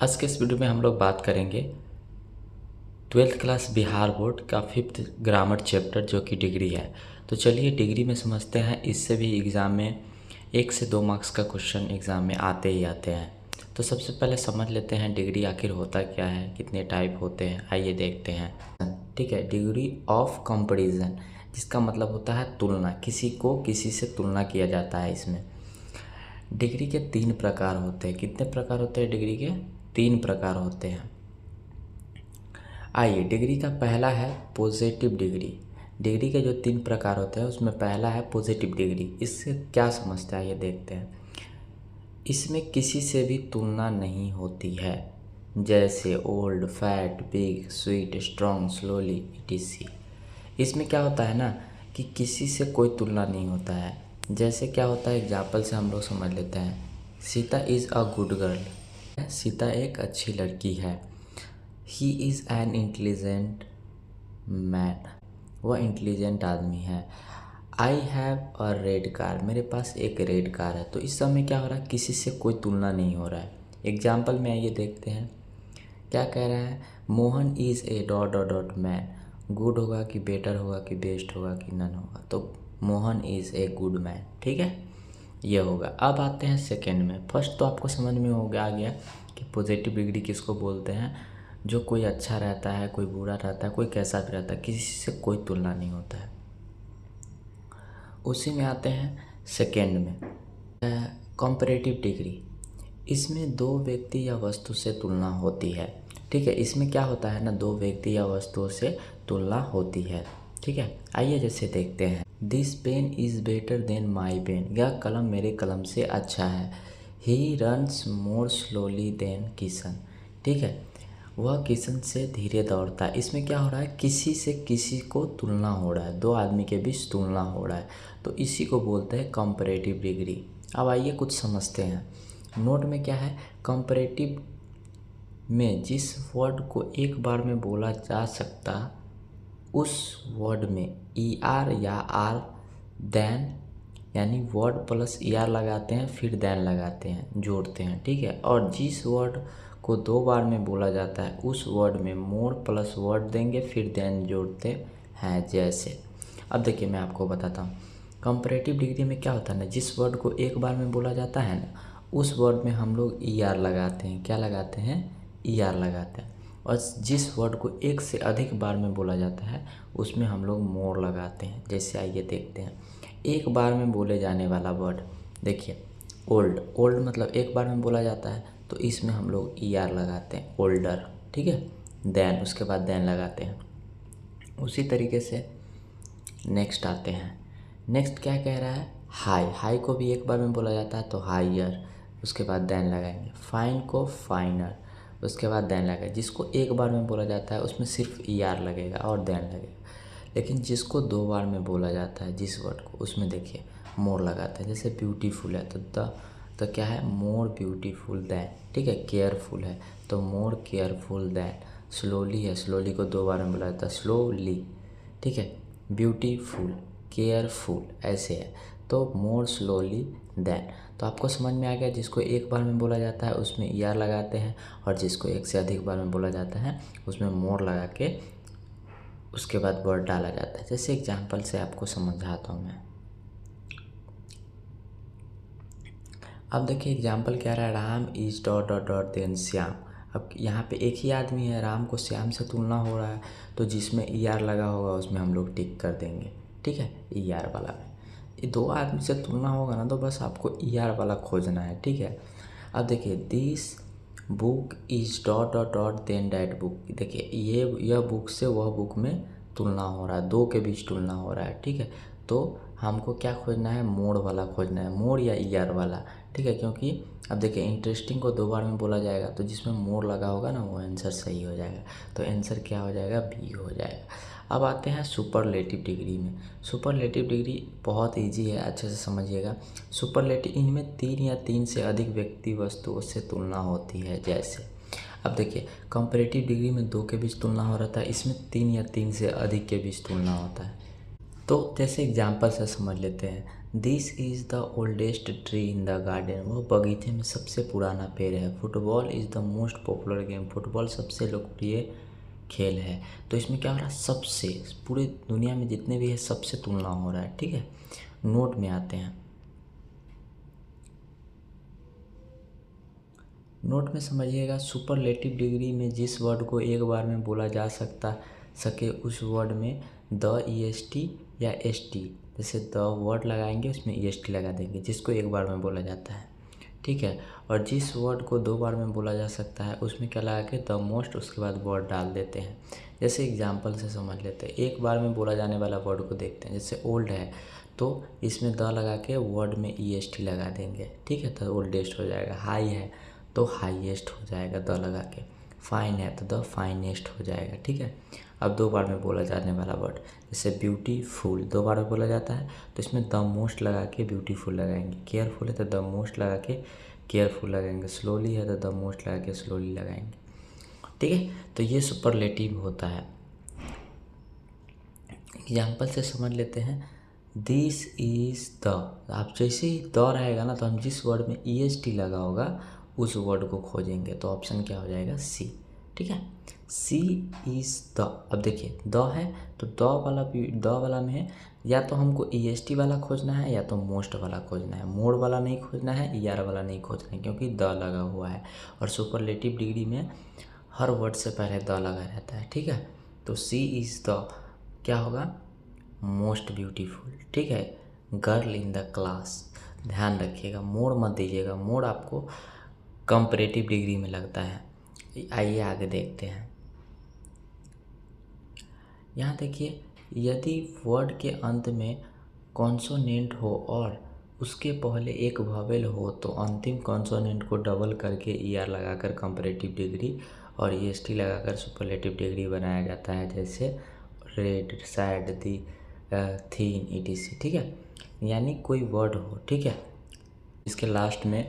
आज के इस वीडियो में हम लोग बात करेंगे 12th क्लास बिहार बोर्ड का 5th ग्रामर चैप्टर जो कि डिग्री है। तो चलिए डिग्री में समझते हैं। इससे भी एग्ज़ाम में 1 से 2 मार्क्स का क्वेश्चन एग्ज़ाम में आते ही आते हैं। तो सबसे पहले समझ लेते हैं डिग्री आखिर होता क्या है, कितने टाइप होते हैं, आइए देखते हैं। ठीक है, डिग्री ऑफ कंपैरिजन, जिसका मतलब होता है तुलना, किसी को किसी से तुलना किया जाता है। इसमें डिग्री के 3 प्रकार होते हैं। कितने प्रकार होते हैं डिग्री के? 3 प्रकार होते हैं। आइए, डिग्री का पहला है पॉजिटिव डिग्री। डिग्री के जो 3 प्रकार होते हैं उसमें पहला है पॉजिटिव डिग्री। इससे क्या समझते हैं ये देखते हैं। इसमें किसी से भी तुलना नहीं होती है, जैसे old, fat, big, sweet, strong, slowly, etc। इसमें क्या होता है ना कि किसी से कोई तुलना नहीं होता है। जैसे क्या होता है, एग्जाम्पल से हम लोग समझ लेते हैं। Sita is a good girl, Sita एक अच्छी लड़की है। He is an intelligent man, वह इंटेलिजेंट आदमी है। I have a red car, मेरे पास एक रेड कार है। तो इस समय क्या हो रहा है, किसी से कोई तुलना नहीं हो रहा है। एग्जाम्पल में आइए देखते हैं क्या कह रहा है। Mohan is a dot dot dot man, good होगा कि बेटर होगा कि बेस्ट होगा कि नन होगा, तो Mohan is a good man. ठीक है, ये होगा। अब आते हैं सेकेंड में। फर्स्ट तो आपको समझ में आ गया कि पॉजिटिव डिग्री किसको बोलते हैं, जो कोई अच्छा रहता है, कोई बुरा रहता है, कोई कैसा भी रहता है, किसी से कोई तुलना नहीं होता है। उसी में आते हैं सेकेंड में, कंपैरेटिव डिग्री। इसमें 2 व्यक्ति या वस्तु से तुलना होती है। ठीक है, इसमें क्या होता है ना, 2 व्यक्ति या वस्तुओं से तुलना होती है। ठीक है, आइए जैसे देखते हैं। This pen is better than my pen, यह कलम मेरे कलम से अच्छा है। He runs more slowly than Kishan, ठीक है, वह किशन से धीरे दौड़ता है। इसमें क्या हो रहा है, किसी से किसी को तुलना हो रहा है, 2 आदमी के बीच तुलना हो रहा है, तो इसी को बोलते हैं कंपैरेटिव डिग्री। अब आइए कुछ समझते हैं। नोट में क्या है, कंपैरेटिव में जिस वर्ड को एक बार में बोला जा सकता, उस वर्ड में ER या R देन, यानी वर्ड प्लस ER लगाते हैं, फिर देन लगाते हैं, जोड़ते हैं। ठीक है, और जिस वर्ड को 2 बार में बोला जाता है उस वर्ड में मोर प्लस वर्ड देंगे, फिर देन जोड़ते हैं। जैसे अब देखिए मैं आपको बताता हूँ। कंपैरेटिव डिग्री में क्या होता है ना, जिस वर्ड को एक बार में बोला जाता है ना, उस वर्ड में हम लोग ER लगाते हैं। क्या लगाते हैं? ER लगाते हैं। और जिस वर्ड को एक से अधिक बार में बोला जाता है उसमें हम लोग मोर लगाते हैं। जैसे आइए देखते हैं। एक बार में बोले जाने वाला वर्ड देखिए, ओल्ड। ओल्ड मतलब एक बार में बोला जाता है, तो इसमें हम लोग ER लगाते हैं, ओल्डर। ठीक है, देन, उसके बाद देन लगाते हैं। उसी तरीके से नेक्स्ट आते हैं। नेक्स्ट क्या कह रहा है, हाई। हाई को भी एक बार में बोला जाता है तो हायर, उसके बाद देन लगाएंगे। फाइन को फाइनर, उसके बाद देन लगाएंगे। जिसको एक बार में बोला जाता है उसमें सिर्फ ER लगेगा और देन लगेगा। लेकिन जिसको 2 बार में बोला जाता है जिस वर्ड को, उसमें देखिए मोर लगाते हैं। जैसे ब्यूटीफुल है तो क्या है, मोर ब्यूटीफुल देन। ठीक है, केयरफुल है तो मोर केयरफुल देन। स्लोली है, स्लोली को 2 बार में बोला जाता है, स्लोली। ठीक है, ब्यूटीफुल, केयरफुल, ऐसे है तो मोर स्लोली देन। तो आपको समझ में आ गया, जिसको एक बार में बोला जाता है उसमें ER लगाते हैं, और जिसको एक से अधिक बार में बोला जाता है उसमें मोर लगा के उसके बाद वर्ड डाला जाता है। जैसे एग्जाम्पल से आपको समझाता हूँ मैं। अब देखिए एग्जाम्पल क्या रहा है, Ram is dot dot dot than Shyam. अब यहाँ पे एक ही आदमी है, राम को श्याम से तुलना हो रहा है, तो जिसमें ER लगा होगा उसमें हम लोग टिक कर देंगे। ठीक है, ER वाला में। ये 2 आदमी से तुलना होगा ना, तो बस आपको ER वाला खोजना है। ठीक है, अब देखिए this book is dot dot dot than that book. देखिए यह बुक से वह बुक में तुलना हो रहा है, 2 के बीच तुलना हो रहा है। ठीक है, तो हमको क्या खोजना है, मोड़ वाला खोजना है, मोड़ या ER वाला। ठीक है, क्योंकि अब देखिए इंटरेस्टिंग को 2 बार में बोला जाएगा तो जिसमें मोड़ लगा होगा ना वो आंसर सही हो जाएगा। तो आंसर क्या हो जाएगा, B हो जाएगा। अब आते हैं सुपरलेटिव डिग्री में। सुपरलेटिव डिग्री बहुत इजी है, अच्छे से समझिएगा। सुपरलेटिव, इनमें 3 या 3 से अधिक व्यक्ति वस्तुओं से तुलना होती है। जैसे अब देखिए कंपैरेटिव डिग्री में 2 के बीच तुलना हो रहा था, इसमें 3 या 3 से अधिक के बीच तुलना होता है। तो जैसे एग्जाम्पल से समझ लेते हैं, this is the oldest tree in the garden, वो बगीचे में सबसे पुराना पेड़ है। Football is the most popular game, football सबसे लोकप्रिय खेल है। तो इसमें क्या हो रहा है, सबसे, पूरे दुनिया में जितने भी है सबसे तुलना हो रहा है, ठीक है। नोट में आते हैं, नोट में समझिएगा, सुपरलेटिव डिग्री में जिस वर्ड को एक बार में बोला जा सके उस वर्ड में द EST या ST, जैसे द वर्ड लगाएंगे उसमें EST लगा देंगे, जिसको एक बार में बोला जाता है, ठीक है। और जिस वर्ड को दो बार में बोला जा सकता है उसमें क्या लगा के द मोस्ट, उसके बाद वर्ड डाल देते हैं। जैसे एग्जाम्पल से समझ लेते हैं, एक बार में बोला जाने वाला वर्ड को देखते हैं। जैसे ओल्ड है तो इसमें द लगा के वर्ड में EST लगा देंगे, ठीक है, तो ओल्डेस्ट हो जाएगा। हाई है तो हाईएस्ट हो जाएगा द लगा के। फाइन है तो द फाइनेस्ट हो जाएगा, ठीक है। अब दो बार में बोला जाने वाला वर्ड, जैसे ब्यूटीफुल दो बार में बोला जाता है तो इसमें द मोस्ट लगा के ब्यूटीफुल लगाएंगे। केयरफुल है तो द मोस्ट लगा के केयरफुल लगाएंगे। स्लोली है तो द मोस्ट लगा के स्लोली लगाएंगे, ठीक है। तो ये सुपरलेटिव होता है। एग्जाम्पल से समझ लेते हैं, दिस इज़ द, आप जैसे ही द रहेगा ना तो हम जिस वर्ड में EST लगा होगा उस वर्ड को खोजेंगे, तो ऑप्शन क्या हो जाएगा, C, ठीक है। C is the. अब देखिए द है तो द वाला में है, या तो हमको EST वाला खोजना है या तो मोस्ट वाला खोजना है। मोर वाला नहीं खोजना है, ER वाला नहीं खोजना है, क्योंकि द लगा हुआ है और सुपरलेटिव डिग्री में हर वर्ड से पहले द लगा रहता है, ठीक है। तो C इज़ द क्या होगा, मोस्ट ब्यूटीफुल, ठीक है। गर्ल इन द क्लास, ध्यान रखिएगा, मोर मत दीजिएगा, मोर आपको कंपैरेटिव डिग्री में लगता है। आइए आगे देखते हैं। यहाँ देखिए, यदि वर्ड के अंत में कॉन्सोनेंट हो और उसके पहले एक वॉवेल हो तो अंतिम कॉन्सोनेंट को डबल करके ER लगाकर कंपैरेटिव डिग्री और EST लगाकर सुपरलेटिव डिग्री बनाया जाता है। जैसे रेड, सैड, दी, थीन, ETC, ठीक है। यानी कोई वर्ड हो, ठीक है, इसके लास्ट में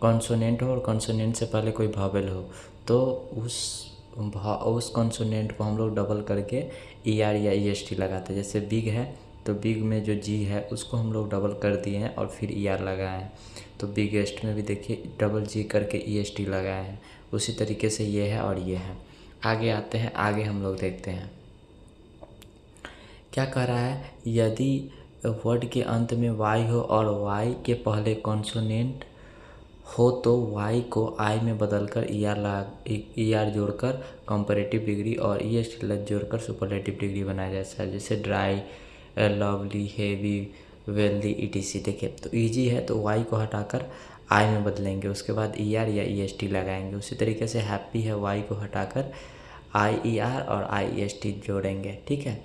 कॉन्सोनेंट हो और कॉन्सोनेंट से पहले कोई वॉवेल हो तो उस कॉन्सोनेंट को हम लोग डबल करके ER या EST लगाते हैं। जैसे बिग है तो बिग में जो G है उसको हम लोग डबल कर दिए हैं और फिर ER लगाए हैं, तो बिगेस्ट में भी देखिए डबल G करके EST लगाए हैं। उसी तरीके से ये है और ये है। आगे आते हैं, आगे हम लोग देखते हैं क्या कह रहा है, यदि वर्ड के अंत में Y हो और Y के पहले कॉन्सोनेंट हो तो Y को I में बदलकर ER जोड़कर कंपैरेटिव डिग्री और EST जोड़कर सुपरलेटिव डिग्री बनाया जाता है। जैसे dry, lovely, heavy, wealthy, ETC। देखिए तो ईजी है तो Y को हटाकर I में बदलेंगे, उसके बाद ER या EST लगाएंगे। उसी तरीके से हैप्पी है, Y को हटाकर IER और IEST जोड़ेंगे, ठीक है।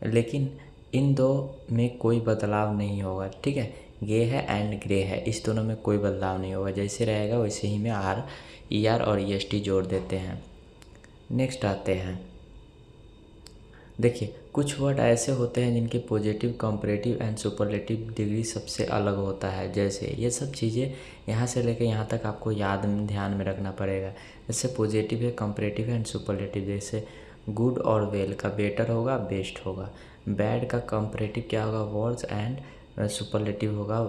लेकिन इन दो में कोई बदलाव नहीं होगा, ठीक है। गे है एंड ग्रे है, इस दोनों में कोई बदलाव नहीं होगा, जैसे रहेगा वैसे ही में ER और EST जोड़ देते हैं। नेक्स्ट आते हैं, देखिए कुछ वर्ड ऐसे होते हैं जिनके positive, comparative and superlative degree सबसे अलग होता है। जैसे ये सब चीज़ें यहाँ से लेकर यहाँ तक आपको ध्यान में रखना पड़ेगा। जैसे पॉजिटिव है, कंपैरेटिव एंड सुपरलेटिव, जैसे गुड और वेल का बेटर होगा, बेस्ट होगा। बैड का कंपैरेटिव क्या होगा, वर्स्ट, एंड सुपरलेटिव होगा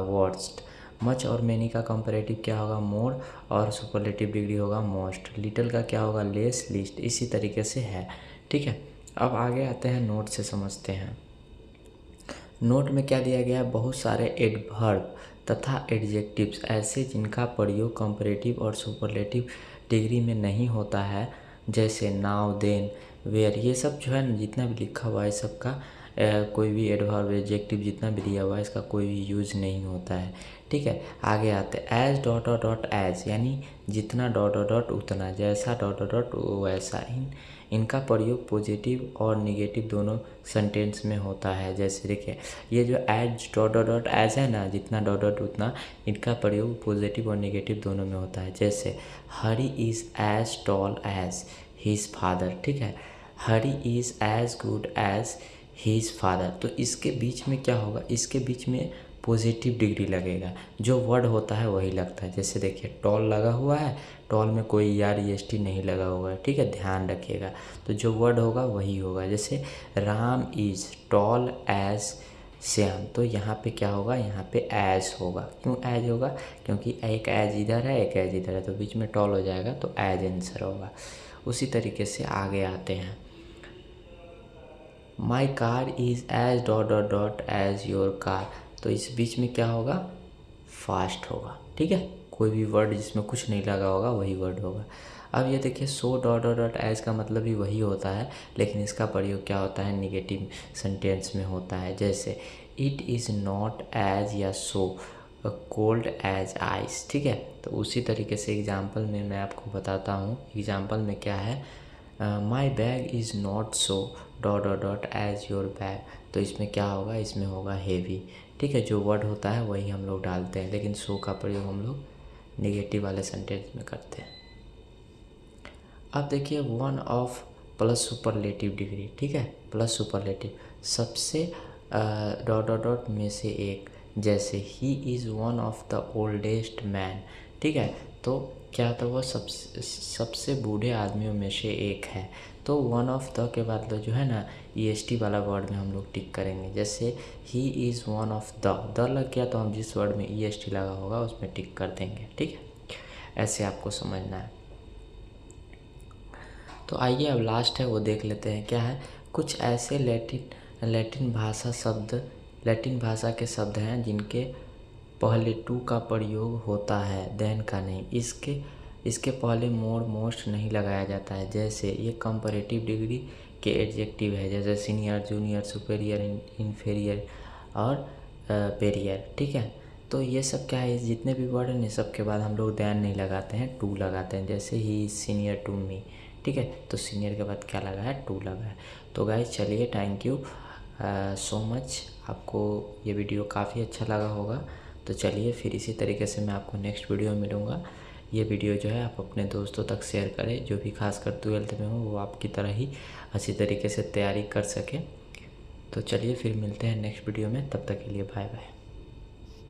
वर्स्ट। मच और मैनी का कंपैरेटिव क्या होगा, मोर, और सुपरलेटिव डिग्री होगा मोस्ट। लिटिल का क्या होगा, लेस, लीस्ट। इसी तरीके से है, ठीक है। अब आगे आते हैं, नोट से समझते हैं। नोट में क्या दिया गया है, बहुत सारे एडवर्ब तथा एडजेक्टिव्स ऐसे जिनका प्रयोग कंपैरेटिव और सुपरलेटिव डिग्री में नहीं होता है, जैसे नाउ, देन, वेयर। ये सब जो है ना, जितना भी लिखा हुआ है सबका कोई भी एडवर्ब, एडजेक्टिव जितना भी दिया हुआ है इसका कोई भी यूज नहीं होता है, ठीक है। आगे आते हैं, एज डॉट डॉट एज, यानी जितना डॉट डॉट उतना, जैसा डॉट डॉट वैसा। इनका प्रयोग पॉजिटिव और निगेटिव दोनों सेंटेंस में होता है। जैसे देखिए ये जो एज डॉट डॉट एज है ना, जितना डॉट डॉट उतना, इनका प्रयोग पॉजिटिव और निगेटिव दोनों में होता है। जैसे Hari is as tall as his father, ठीक है। Hari is as good as his father. तो इसके बीच में क्या होगा, इसके बीच में पॉजिटिव डिग्री लगेगा। जो वर्ड होता है वही लगता है। जैसे देखिए टॉल लगा हुआ है, टॉल में कोई ER नहीं लगा हुआ है, ठीक है, ध्यान रखिएगा। तो जो वर्ड होगा वही होगा। जैसे Ram is tall as Shyam, तो यहाँ पे क्या होगा, यहाँ पे एज होगा। क्यों एज होगा, क्योंकि एक एज इधर है एक एज इधर है, तो बीच में टॉल हो जाएगा, तो एज आंसर होगा। उसी तरीके से आगे आते हैं। My car is as dot dot dot as your car, तो इस बीच में क्या होगा, फास्ट होगा, ठीक है। कोई भी वर्ड जिसमें कुछ नहीं लगा होगा वही वर्ड होगा। अब ये देखिए so dot dot dot as का मतलब भी वही होता है, लेकिन इसका प्रयोग क्या होता है, निगेटिव सेंटेंस में होता है। जैसे इट इज़ नॉट एज या सो कोल्ड एज आइस, ठीक है। तो उसी तरीके से एग्जाम्पल में मैं आपको बताता हूँ। एग्जाम्पल में क्या है, my bag is not so dot dot dot as your bag, तो इसमें क्या होगा, इसमें होगा हेवी, ठीक है। जो वर्ड होता है वही हम लोग डालते हैं, लेकिन सो का प्रयोग हम लोग नेगेटिव वाले सेंटेंस में करते हैं। अब देखिए one of plus superlative degree, ठीक है, प्लस सुपरलेटिव सबसे डॉट डॉट डॉट में से एक। जैसे he is one of the oldest man, ठीक है, तो क्या था, वह सबसे बूढ़े आदमियों में से एक है। तो वन ऑफ द के बाद जो है ना EST वाला वर्ड में हम लोग टिक करेंगे। जैसे he is one of the लग गया तो हम जिस वर्ड में EST लगा होगा उसमें टिक कर देंगे, ठीक है। ऐसे आपको समझना है। तो आइए अब लास्ट है वो देख लेते हैं। क्या है, कुछ ऐसे लैटिन भाषा के शब्द हैं जिनके पहले टू का प्रयोग होता है, देन का नहीं। इसके पहले मोर मोस्ट नहीं लगाया जाता है। जैसे ये कंपैरेटिव डिग्री के एडजेक्टिव है, जैसे सीनियर, जूनियर, सुपेरियर, इन्फीरियर और पेरियर, ठीक है। तो ये सब क्या है, जितने भी वर्ड हैं सब के बाद हम लोग देन नहीं लगाते हैं, टू लगाते हैं। जैसे ही सीनियर टू मी, ठीक है, तो सीनियर के बाद क्या लगा है, टू लगा है। तो गाइस चलिए, थैंक यू सो मच। आपको ये वीडियो काफ़ी अच्छा लगा होगा। तो चलिए फिर इसी तरीके से मैं आपको नेक्स्ट वीडियो में मिलूँगा। ये वीडियो जो है आप अपने दोस्तों तक शेयर करें, जो भी खासकर 12th में हो वो आपकी तरह ही अच्छी तरीके से तैयारी कर सके। तो चलिए फिर मिलते हैं नेक्स्ट वीडियो में, तब तक के लिए बाय बाय।